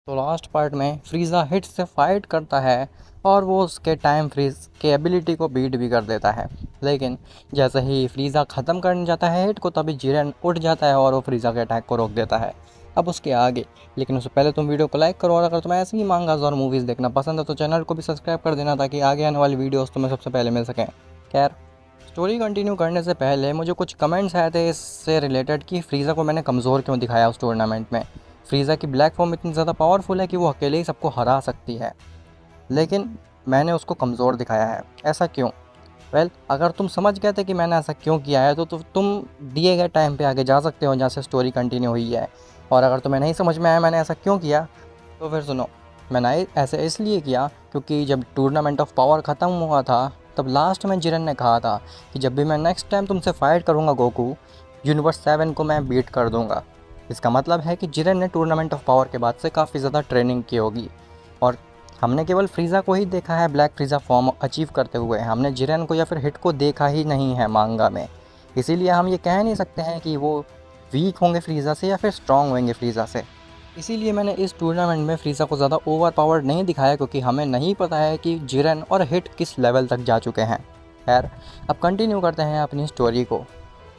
तो last part में फ्रीज़ा hit से फाइट करता है और वो उसके टाइम फ्रीज के एबिलिटी को बीट भी कर देता है। लेकिन जैसे ही फ्रीज़ा ख़त्म करने जाता है हिट को, तभी जिरेन उठ जाता है और वो फ्रीज़ा के अटैक को रोक देता है। अब उसके आगे, लेकिन उससे पहले तुम वीडियो को लाइक करो, और अगर तुम्हें ऐसे ही मांगास और मूवीज़ देखना पसंद है तो चैनल को भी सब्सक्राइब कर देना, ताकि आगे आने वाली वीडियोस तुम्हें सबसे पहले मिल सकें। खैर, स्टोरी कंटिन्यू करने से पहले मुझे कुछ कमेंट्स आए थे इससे रिलेटेड कि फ्रीज़ा को मैंने कमज़ोर क्यों दिखाया उस टूर्नामेंट में। फ्रीज़ा की ब्लैक फॉर्म इतनी ज़्यादा पावरफुल है कि वो अकेले ही सबको हरा सकती है, लेकिन मैंने उसको कमज़ोर दिखाया है। ऐसा क्यों? अगर तुम समझ गए थे कि मैंने ऐसा क्यों किया है तो तुम दिए गए टाइम पे आगे जा सकते हो जहाँ से स्टोरी कंटिन्यू हुई है। और अगर तुम्हें नहीं समझ में आया मैंने ऐसा क्यों किया, तो फिर सुनो। मैंने ऐसे इसलिए किया क्योंकि जब टूर्नामेंट ऑफ पावर ख़त्म हुआ था, तब लास्ट में जिरन ने कहा था कि जब भी मैं नेक्स्ट टाइम तुमसे फाइट करूँगा गोकू, यूनिवर्स 7 को मैं बीट कर दूँगा। इसका मतलब है कि जिरन ने टूर्नामेंट ऑफ पावर के बाद से काफ़ी ज़्यादा ट्रेनिंग की होगी। और हमने केवल फ्रीज़ा को ही देखा है ब्लैक फ्रीज़ा फॉर्म अचीव करते हुए, हमने जिरन को या फिर हिट को देखा ही नहीं है मांगा में। इसीलिए हम ये कह नहीं सकते हैं कि वो वीक होंगे फ्रीज़ा से या फिर स्ट्रॉन्ग होंगे फ्रीज़ा से। इसीलिए मैंने इस टूर्नामेंट में फ्रीज़ा को ज़्यादा ओवर पावर्ड नहीं दिखाया, क्योंकि हमें नहीं पता है कि जिरन और हिट किस लेवल तक जा चुके हैं। खैर, अब कंटिन्यू करते हैं अपनी स्टोरी को।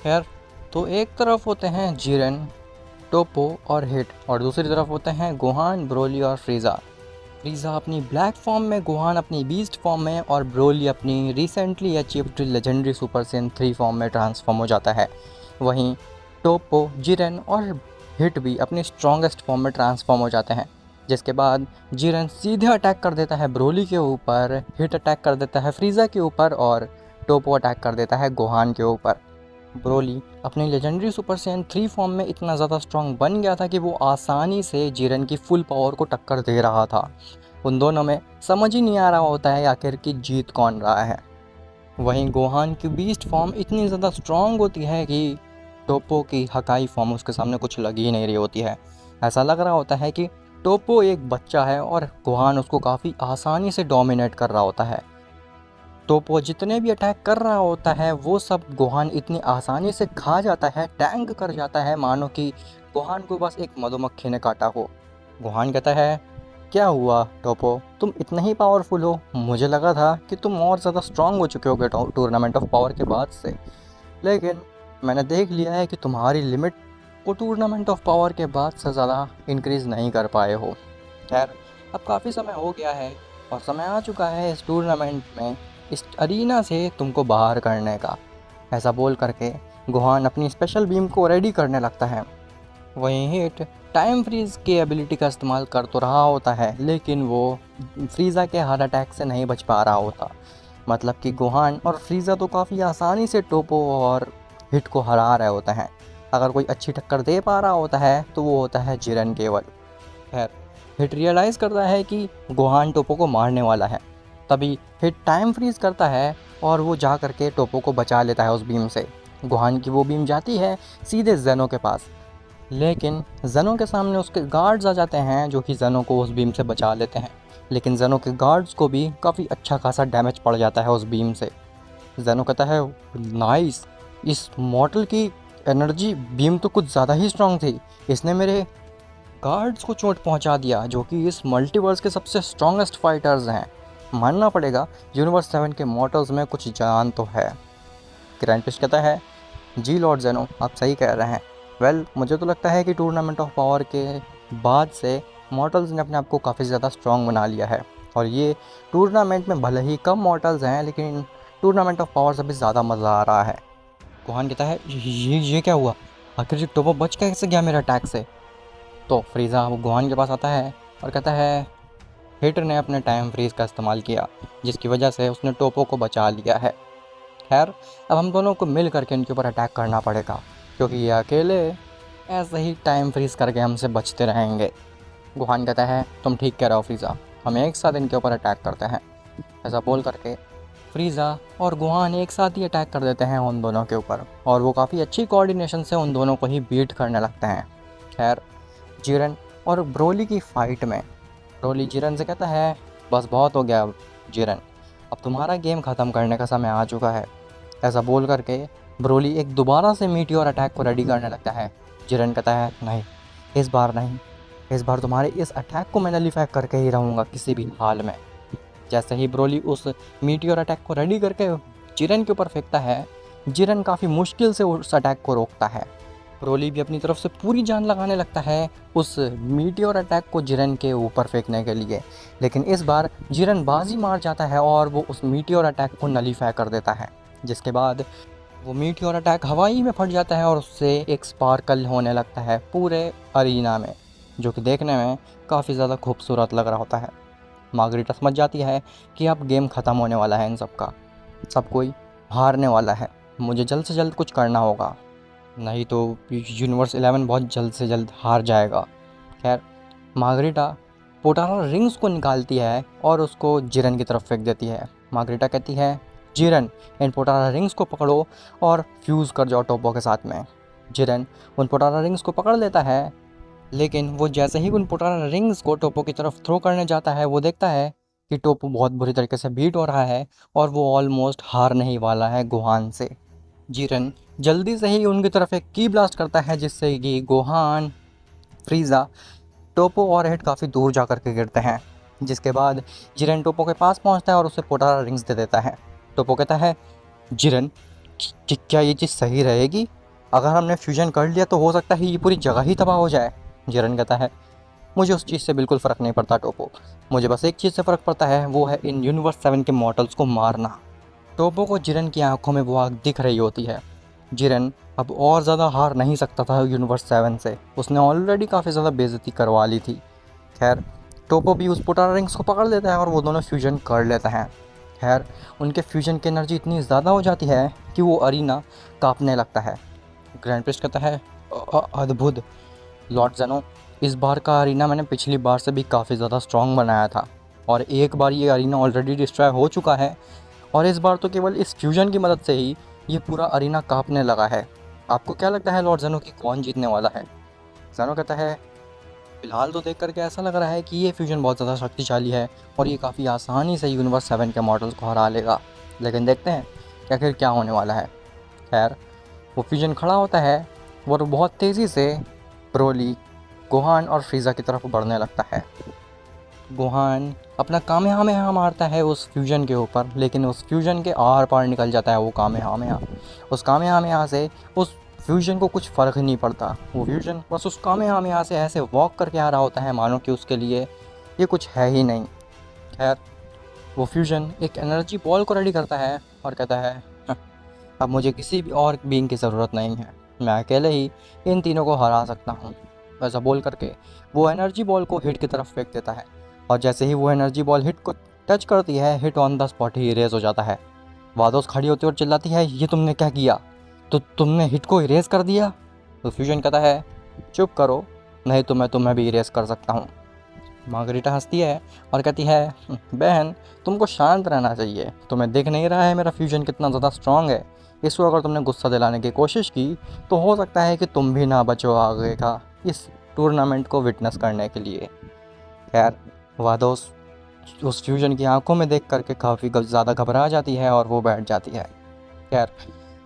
खैर, तो एक तरफ होते हैं जिरन, टोपो और हिट, और दूसरी तरफ होते हैं गोहान, ब्रोली और फ्रीज़ा। फ्रीज़ा अपनी ब्लैक फॉर्म में, गोहान अपनी बीस्ट फॉर्म में, और ब्रोली अपनी recently achieved legendary super Sen 3 form में ट्रांसफॉर्म हो जाता है। वहीं टोपो, जिरन और हिट भी अपनी स्ट्रॉन्गेस्ट फॉर्म में ट्रांसफॉर्म हो जाते हैं। जिसके बाद जिरन सीधे अटैक कर देता है ब्रोली के ऊपर, हिट अटैक कर देता है फ्रीज़ा के ऊपर, और टोपो अटैक कर देता है गोहान के ऊपर। ब्रोली अपनी लेजेंडरी सुपर सैयन 3 फॉर्म में इतना ज़्यादा स्ट्रॉन्ग बन गया था कि वो आसानी से जिरन की फुल पावर को टक्कर दे रहा था। उन दोनों में समझ ही नहीं आ रहा होता है आखिर की जीत कौन रहा है। वहीं गोहान की बीस्ट फॉर्म इतनी ज़्यादा स्ट्रॉन्ग होती है कि टोपो की हकाई फॉर्म उसके सामने कुछ लग ही नहीं रही होती है। ऐसा लग रहा होता है कि टोपो एक बच्चा है और गोहान उसको काफ़ी आसानी से डोमिनेट कर रहा होता है। टोपो जितने भी अटैक कर रहा होता है वो सब गोहान इतनी आसानी से खा जाता है, टैंक कर जाता है, मानो कि गोहान को बस एक मधुमक्खी ने काटा हो। गोहान कहता है, क्या हुआ टोपो, तुम इतने ही पावरफुल हो? मुझे लगा था कि तुम और ज़्यादा स्ट्रांग हो चुके होगे टूर्नामेंट ऑफ पावर के बाद से, लेकिन मैंने देख लिया है कि तुम्हारी लिमिट को टूर्नामेंट ऑफ पावर के बाद से ज़्यादा इंक्रीज़ नहीं कर पाए हो। खैर, अब काफ़ी समय हो गया है और समय आ चुका है इस टूर्नामेंट में, इस अरीना से तुमको बाहर करने का। ऐसा बोल करके गोहान अपनी स्पेशल बीम को रेडी करने लगता है। वहीं हिट टाइम फ्रीज़ की एबिलिटी का इस्तेमाल कर तो रहा होता है, लेकिन वो फ्रीज़ा के हार्ट अटैक से नहीं बच पा रहा होता। मतलब कि गोहान और फ्रीज़ा तो काफ़ी आसानी से टोपो और हिट को हरा रहे होते हैं। अगर कोई अच्छी टक्कर दे पा रहा होता है तो वो होता है जिरन केवल। खैर, हिट रियलाइज़ करता है कि गोहान टोपो को मारने वाला है। तभी हिट टाइम फ्रीज़ करता है और वो जा करके टोपो को बचा लेता है उस बीम से। गोहान की वो बीम जाती है सीधे जेनो के पास, लेकिन जेनो के सामने उसके गार्ड्स आ जाते हैं जो कि जेनो को उस बीम से बचा लेते हैं। लेकिन जेनो के गार्ड्स को भी काफ़ी अच्छा खासा डैमेज पड़ जाता है उस बीम से। जेनो कहता है, नाइस, इस मॉडल की एनर्जी बीम तो कुछ ज़्यादा ही स्ट्रांग थी, इसने मेरे गार्ड्स को चोट पहुंचा दिया जो कि इस मल्टीवर्स के सबसे स्ट्रॉन्गेस्ट फाइटर्स हैं। मानना पड़ेगा यूनिवर्स 7 के मॉडल्स में कुछ जान तो है। ग्रैंड पिस्ट कहता है, जी लॉर्ड जेनो, आप सही कह रहे हैं। मुझे तो लगता है कि टूर्नामेंट ऑफ पावर के बाद से मॉडल्स ने अपने आप को काफ़ी ज़्यादा स्ट्रॉन्ग बना लिया है, और ये टूर्नामेंट में भले ही कम मॉडल्स हैं, लेकिन टूर्नामेंट ऑफ पावर से भी ज़्यादा मज़ा आ रहा है। गोहान कहता है, ये क्या हुआ? आखिर ये टोपो बच कैसे गया मेरे अटैक से? तो फ्रीज़ा गोहान के पास आता है और कहता है, हिट ने अपने टाइम फ्रीज़ का इस्तेमाल किया, जिसकी वजह से उसने टोपो को बचा लिया है। खैर, अब हम दोनों को मिल करके इनके ऊपर अटैक करना पड़ेगा, क्योंकि ये अकेले ऐसे ही टाइम फ्रीज़ करके हमसे बचते रहेंगे। गोहान कहता है, तुम ठीक कह रहे हो फ्रीज़ा, हम एक साथ इनके ऊपर अटैक करते हैं। ऐसा बोल करके फ्रीज़ा और गोहान एक साथ ही अटैक कर देते हैं उन दोनों के ऊपर, और वो काफ़ी अच्छी कोऑर्डिनेशन से उन दोनों को ही बीट करने लगते हैं। खैर, जिरन और ब्रोली की फ़ाइट में ब्रोली जिरन से कहता है, बस बहुत हो गया जिरन, अब तुम्हारा गेम ख़त्म करने का समय आ चुका है। ऐसा बोल करके ब्रोली दोबारा से मीटियोर अटैक को रेडी करने लगता है। जिरन कहता है, नहीं, इस बार नहीं, इस बार तुम्हारे इस अटैक को मैं नलीफाई करके ही रहूँगा किसी भी हाल में। जैसे ही ब्रोली उस मीटियोर अटैक को रेडी करके जिरेन के ऊपर फेंकता है, जिरेन काफ़ी मुश्किल से उस अटैक को रोकता है। ब्रोली भी अपनी तरफ से पूरी जान लगाने लगता है उस मीटियोर अटैक को जिरेन के ऊपर फेंकने के लिए, लेकिन इस बार जिरेन बाजी मार जाता है और वो उस मीटियोर अटैक को नलीफाई कर देता है। जिसके बाद वो मीटियोर अटैक हवाई में फट जाता है और उससे एक स्पार्कल होने लगता है पूरे अरीना में, जो कि देखने में काफ़ी ज़्यादा खूबसूरत लग रहा होता है। मार्गरेटा समझ जाती है कि अब गेम ख़त्म होने वाला है इन सब का, सब कोई हारने वाला है, मुझे जल्द से जल्द कुछ करना होगा, नहीं तो यूनिवर्स 11 बहुत जल्द से जल्द हार जाएगा। खैर, मार्गरेटा पोटारा रिंग्स को निकालती है और उसको जिरेन की तरफ फेंक देती है। मार्गरेटा कहती है, जिरेन इन पोटारा रिंग्स को पकड़ो और फ्यूज़ कर जाओ टोपो के साथ में। जिरेन उन पोटारा रिंग्स को पकड़ लेता है, लेकिन वो जैसे ही उन पोटारा रिंग्स को टोपो की तरफ थ्रो करने जाता है, वो देखता है कि टोपो बहुत बुरी तरीके से बीट हो रहा है और वो ऑलमोस्ट हारने ही वाला है गोहान से। जिरेन जल्दी से ही उनकी तरफ एक की ब्लास्ट करता है, जिससे कि गोहान, फ्रीज़ा, टोपो और हेड काफ़ी दूर जा कर के गिरते हैं। जिसके बाद जिरेन टोपो के पास पहुंचता है और उसे पोटारा रिंग्स दे देता है। टोपो कहता है, जिरेन क्या ये चीज़ सही रहेगी? अगर हमने फ्यूजन कर लिया तो हो सकता है ये पूरी जगह ही तबाह हो जाए। जिरेन कहता है, मुझे उस चीज़ से बिल्कुल फ़र्क नहीं पड़ता टोपो, मुझे बस एक चीज़ से फ़र्क पड़ता है, वो है इन यूनिवर्स 7 के मॉर्टल्स को मारना। टोपो को जिरेन की आंखों में वो आग दिख रही होती है। जिरेन अब और ज़्यादा हार नहीं सकता था यूनिवर्स 7 से, उसने ऑलरेडी काफ़ी ज़्यादा बेइज्जती करवा ली थी। खैर, टोपो भी उस पोटारा रिंग्स को पकड़ लेता है और वो दोनों फ्यूजन कर लेते हैं। खैर, उनके फ्यूजन की एनर्जी इतनी ज़्यादा हो जाती है कि वो अरीना कांपने लगता है। ग्रैंड प्रिस्ट कहता है, अद्भुत लॉर्ड ज़ेनो, इस बार का अरीना मैंने पिछली बार से भी काफ़ी ज़्यादा स्ट्रॉन्ग बनाया था और एक बार ये अरीना ऑलरेडी डिस्ट्रॉय हो चुका है और इस बार तो केवल इस फ्यूजन की मदद से ही ये पूरा अरीना कांपने लगा है। आपको क्या लगता है लॉर्ड ज़ेनो कि कौन जीतने वाला है? ज़ेनो कहता है, फिलहाल तो देख करके ऐसा लग रहा है कि ये फ्यूजन बहुत ज़्यादा शक्तिशाली है और ये काफ़ी आसानी से यूनिवर्स 7 के मॉडल्स को हरा लेगा, लेकिन देखते हैं कि आखिर क्या होने वाला है। खैर, वो फ्यूजन खड़ा होता है और बहुत तेज़ी से ब्रोली, गोहान और फ्रीज़ा की तरफ बढ़ने लगता है। गोहान अपना कामेहामेहा मारता है उस फ्यूजन के ऊपर, लेकिन उस फ्यूजन के आर पार निकल जाता है वो कामेहामेहा। उस कामेहामेहा से उस फ्यूजन को कुछ फ़र्क ही नहीं पड़ता, वो फ्यूजन बस उस कामेहामेहा से ऐसे वॉक करके आ रहा होता है मानो कि उसके लिए ये कुछ है ही नहीं। खैर, वो फ्यूजन एक एनर्जी बॉल को रेडी करता है और कहता है, अब मुझे किसी भी और बीइंग की ज़रूरत नहीं है, मैं अकेले ही इन तीनों को हरा सकता हूँ। ऐसा बोल करके वो एनर्जी बॉल को हिट की तरफ फेंक देता है और जैसे ही वो एनर्जी बॉल हिट को टच करती है, hit on the spot he erase हो जाता है। वादोस खड़ी होती है और चिल्लाती है, ये तुमने क्या किया? तो तुमने हिट को इरेज कर दिया? तो फ्यूजन कहता है, चुप करो, नहीं तो मैं तुम्हें भी इरेज कर सकता हूँ। मार्गरेटा हंसती है और कहती है, बहन तुमको शांत रहना चाहिए, तुम्हें दिख नहीं रहा है मेरा फ्यूजन कितना ज़्यादा स्ट्रॉन्ग है? इसको अगर तुमने गुस्सा दिलाने की कोशिश की तो हो सकता है कि तुम भी ना बचो आगे का इस टूर्नामेंट को विटनेस करने के लिए। खैर, वादोस उस फ्यूजन की आंखों में देख करके काफ़ी ज़्यादा घबरा जाती है और वो बैठ जाती है। खैर,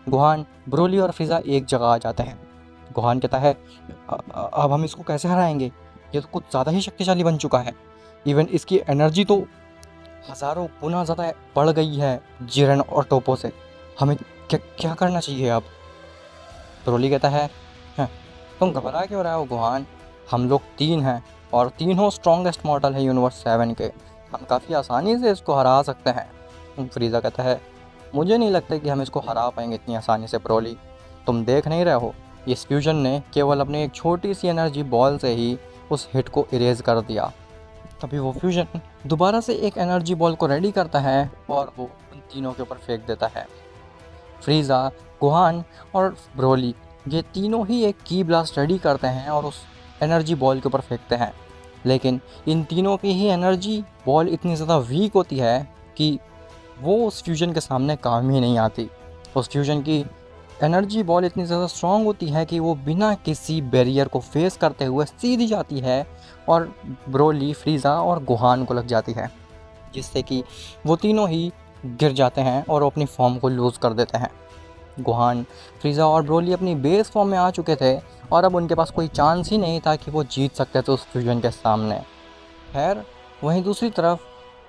गोहान, ब्रोली और फिज़ा एक जगह आ जाते हैं। गोहान कहता है, अब हम इसको कैसे हराएंगे? ये तो कुछ ज़्यादा ही शक्तिशाली बन चुका है, इवन इसकी एनर्जी तो हज़ारों गुना ज़्यादा बढ़ गई है जिरेन और टोपो से, हमें क्या क्या करना चाहिए अब? ब्रोली कहता है, "हैं, तुम घबरा क्यों रहे हो गोहान? हम लोग 3 हैं और तीनों स्ट्रॉन्गेस्ट मॉडल है यूनिवर्स 7 के, हम काफ़ी आसानी से इसको हरा सकते हैं। फ्रीज़ा कहता है, मुझे नहीं लगता कि हम इसको हरा पाएंगे इतनी आसानी से ब्रोली, तुम देख नहीं रहे हो, इस फ्यूजन ने केवल अपनी एक छोटी सी एनर्जी बॉल से ही उस हिट को इरेज कर दिया। तभी वो फ्यूजन दोबारा से एक एनर्जी बॉल को रेडी करता है और वो उन तीनों के ऊपर फेंक देता है। फ्रीज़ा, गोहान और ब्रोली ये तीनों ही एक की ब्लास्ट रेडी करते हैं और उस एनर्जी बॉल के ऊपर फेंकते हैं, लेकिन इन तीनों की ही एनर्जी बॉल इतनी ज़्यादा वीक होती है कि वो उस फ्यूजन के सामने काम ही नहीं आती। उस फ्यूजन की एनर्जी बॉल इतनी ज़्यादा स्ट्रॉन्ग होती है कि वो बिना किसी बैरियर को फेस करते हुए सीधी जाती है और ब्रोली, फ्रीज़ा और गोहान को लग जाती है, जिससे कि वो तीनों ही गिर जाते हैं और अपनी फॉर्म को लूज़ कर देते हैं। गोहान, फ्रीज़ा और ब्रोली अपनी बेस फॉर्म में आ चुके थे और अब उनके पास कोई चांस ही नहीं था कि वो जीत सकते थे उस फ्यूजन के सामने। खैर, वहीं दूसरी तरफ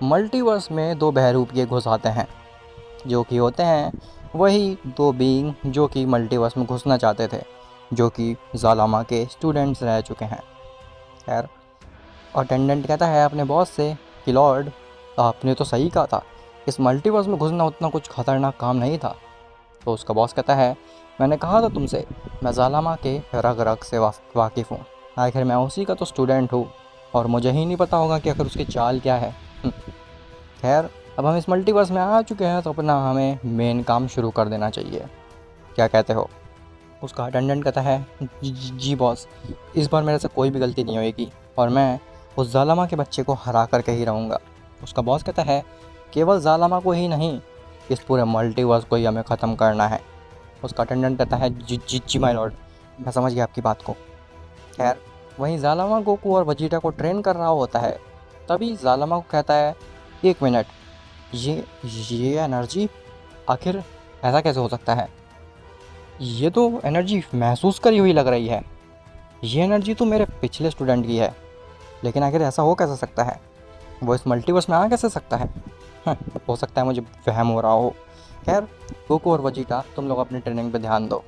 मल्टीवर्स में दो बहरूपिये घुस आते हैं, जो कि होते हैं वही दो बीइंग जो कि मल्टीवर्स में घुसना चाहते थे, जो कि ज़ालामा के स्टूडेंट्स रह चुके हैं। खैर, अटेंडेंट कहता है अपने बॉस से कि लॉर्ड, आपने तो सही कहा था, इस मल्टीवर्स में घुसना उतना कुछ खतरनाक काम नहीं था। तो उसका बॉस कहता है, मैंने कहा था तुमसे, मैं ज़ालामा के रग रग से वाकिफ़ हूँ। आखिर मैं उसी का तो स्टूडेंट हूँ और मुझे ही नहीं पता होगा कि आखिर उसकी चाल क्या है। खैर, अब हम इस मल्टीवर्स में आ चुके हैं तो अपना हमें मेन काम शुरू कर देना चाहिए। क्या कहते हो? उसका अटेंडेंट कहता है, जी बॉस, इस बार मेरे से कोई भी गलती नहीं होएगी और मैं उस ज़ालिमा के बच्चे को हरा कर के ही रहूँगा। उसका बॉस कहता है, केवल ज़ालिमा को ही नहीं, इस पूरे मल्टीवर्स को ही हमें ख़त्म करना है। उसका अटेंडेंट कहता है, जी जी जी माय लॉर्ड, मैं समझ गया आपकी बात को। खैर, वहीं ज़ालिमा गोकू और वजीटा को ट्रेन कर रहा होता है। तभी ज़ालिमा को कहता है, एक मिनट, ये एनर्जी, आखिर ऐसा कैसे हो सकता है? ये तो एनर्जी महसूस करी हुई लग रही है। ये एनर्जी तो मेरे पिछले स्टूडेंट की है, लेकिन आखिर ऐसा हो कैसे सकता है? वो इस मल्टीवर्स में आ कैसे सकता है? हाँ, हो सकता है मुझे वहम हो रहा हो। खैर, गोकू और वजीटा, तुम लोग अपनी ट्रेनिंग पे ध्यान दो।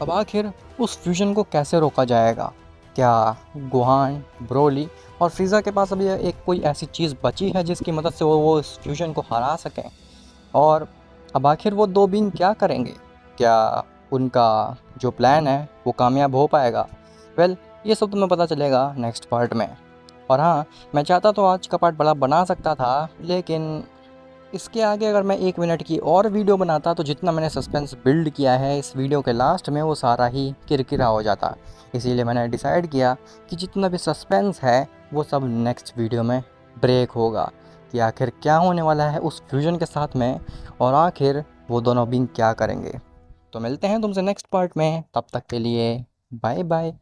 अब आखिर उस फ्यूजन को कैसे रोका जाएगा? क्या गोहान, ब्रोली और फ्रीज़ा के पास अभी एक कोई ऐसी चीज़ बची है जिसकी मदद से वो इस फ्यूजन को हरा सकें? और अब आखिर वो दो बीइंग क्या करेंगे? क्या उनका जो प्लान है वो कामयाब हो पाएगा? वेल, ये सब तुम्हें पता चलेगा नेक्स्ट पार्ट में। और हाँ, मैं चाहता तो आज का पार्ट बड़ा बना सकता था, लेकिन इसके आगे अगर मैं 1 मिनट की और वीडियो बनाता तो जितना मैंने सस्पेंस बिल्ड किया है इस वीडियो के लास्ट में वो सारा ही किरकिरा हो जाता। इसीलिए मैंने डिसाइड किया कि जितना भी सस्पेंस है वो सब नेक्स्ट वीडियो में ब्रेक होगा, कि आखिर क्या होने वाला है उस फ्यूजन के साथ में और आखिर वो दोनों बीइंग क्या करेंगे। तो मिलते हैं तुमसे नेक्स्ट पार्ट में, तब तक के लिए बाय बाय।